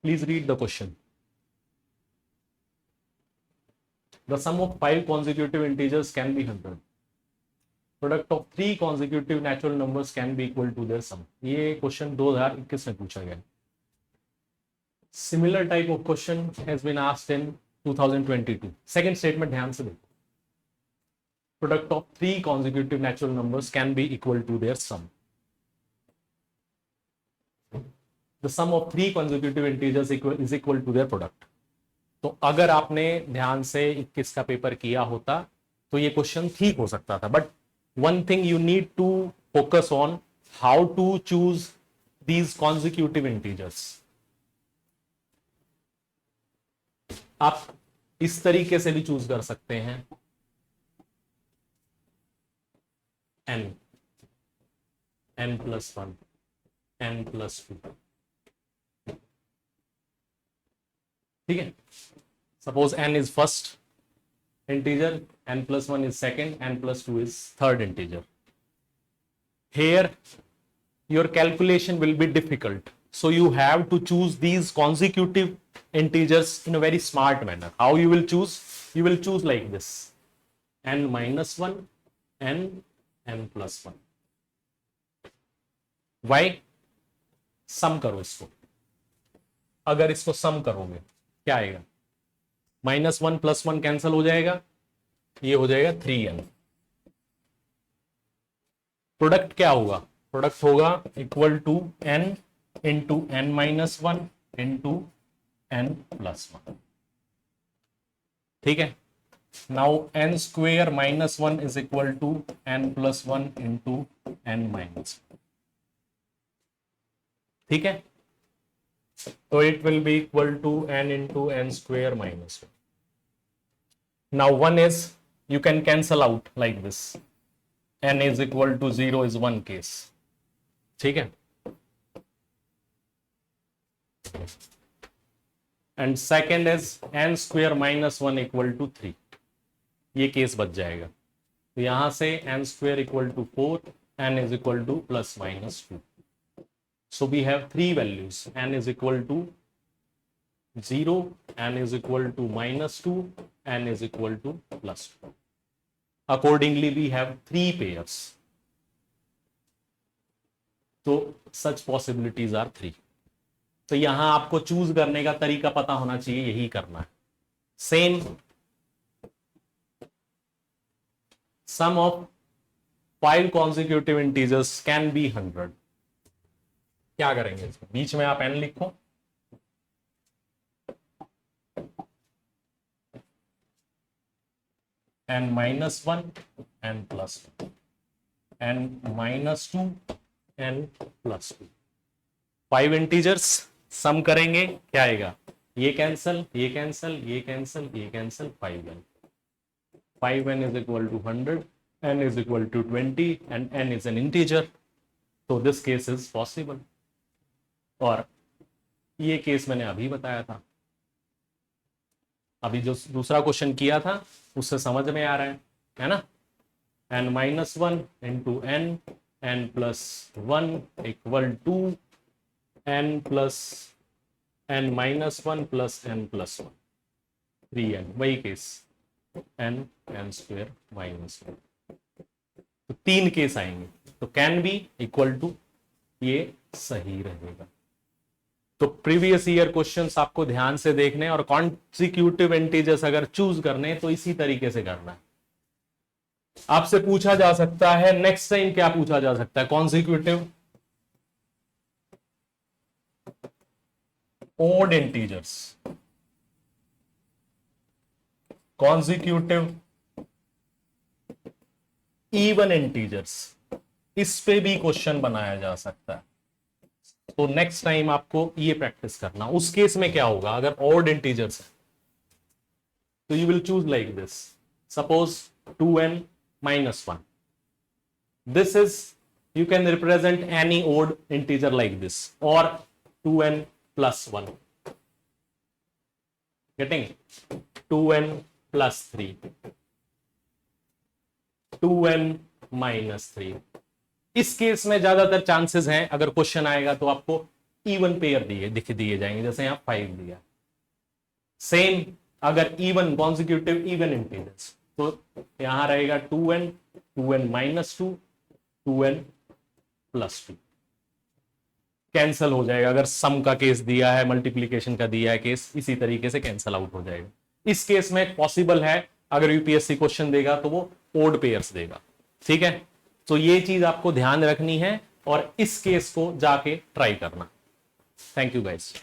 Please read the question. The sum of 5 consecutive integers can be 100. Product of 3 consecutive natural numbers can be equal to their sum. ये question 2021 में पूछा गया. Similar type of question has been asked in 2022. Second statement ध्यान से देखो. Product of 3 consecutive natural numbers can be equal to their sum. The sum of 3 consecutive integers is equal to their product. तो अगर आपने ध्यान से 21 का paper किया होता तो ये क्वेश्चन ठीक हो सकता था. But one thing you need to focus on how to choose these consecutive integers. आप इस तरीके से भी चूज कर सकते हैं. n plus 1, n plus 2. ठीक है. Suppose n is first integer, n plus 1 is second, n plus 2 is third integer. Here your calculation will be difficult, so you have to choose these consecutive integers in a very smart manner. How you will choose? You will choose like this: n minus 1, n plus 1. Why? सम करो इसको. अगर इसको सम करोगे क्या आएगा? -1 + 1 cancel हो जाएगा, ये हो जाएगा 3n. प्रोडक्ट क्या होगा? प्रोडक्ट होगा equal to n into n minus 1 into n plus 1. ठीक है. Now n square minus 1 is equal to n plus 1 into n minus 1. ठीक है. So it will be equal to n into n square minus 1. Now 1 is, you can cancel out like this. n is equal to 0 is one case. ठीक है. And second is n square minus 1 equal to 3. ये case बच जाएगा. तो यहां से n square equal to 4, n is equal to plus minus 2. So we have three values: n is equal to 0, n is equal to -2, n is equal to +2. Accordingly, we have 3 pairs. तो such possibilities are 3. तो यहां आपको choose करने का तरीका पता होना चाहिए, यही करना है. Same sum of 5 consecutive integers can be 100. क्या करेंगे? इसमें बीच में आप n लिखो, n minus 1, n plus 2, n minus 2, n plus 2. 5 integers सम करेंगे, क्या आएगा? ये कैंसल, ये कैंसल, ये कैंसल, ये cancel. 5n. 5n is equal to 100, n is equal to 20, and n is an integer. So this case is possible. और ये case मैंने अभी बताया था. अभी जो दूसरा क्वेश्चन किया था उससे समझ में आ रहा है ना? n minus 1 into n plus 1 equal to n प्लस n minus 1 plus n plus 1. 3n. वही केस n स्क्वेयर माइनस 1. तो 3 केस आएंगे. तो कैन बी इक्वल टू, ये सही रहेगा. तो प्रीवियस ईयर क्वेश्चंस आपको ध्यान से देखने और कॉन्सिक्यूटिव इंटीजर्स अगर चूज करने तो इसी तरीके से करना है. आपसे पूछा जा सकता है नेक्स्ट टाइम, क्या पूछा जा सकता है? Consecutive odd integers, consecutive even integers, इस पे भी क्वेश्चन बनाया जा सकता है. तो नेक्स्ट टाइम आपको ये प्रैक्टिस करना. उस केस में क्या होगा? अगर ऑड इंटीजर्स है तो you will choose like this. Suppose 2n minus 1. This is, you can represent any odd integer like this, or 2n plus 1. Getting? 2n plus 3, 2n minus 3. इस केस में ज्यादातर चांसेस हैं, अगर क्वेश्चन आएगा तो आपको इवन पेयर दिए जाएंगे, जैसे यहां 5 दिया। सेम अगर इवन कॉन्जिक्यूटिव इवन इंटीजर्स तो यहां रहेगा 2n, 2n minus 2, 2n plus 2, cancel हो जाएगा। अगर सम का केस दिया है, मल्टीप्लीकेशन का दिया है केस, इसी तरीके से कैंसल आउट हो जाएगा। इस केस में पॉसिबल है अगर यूपीएससी क्वेश्चन देगा तो वो ओड पेयर्स देगा, ठीक है। तो ये चीज आपको ध्यान रखनी है और इस केस को जाके ट्राई करना। Thank you guys.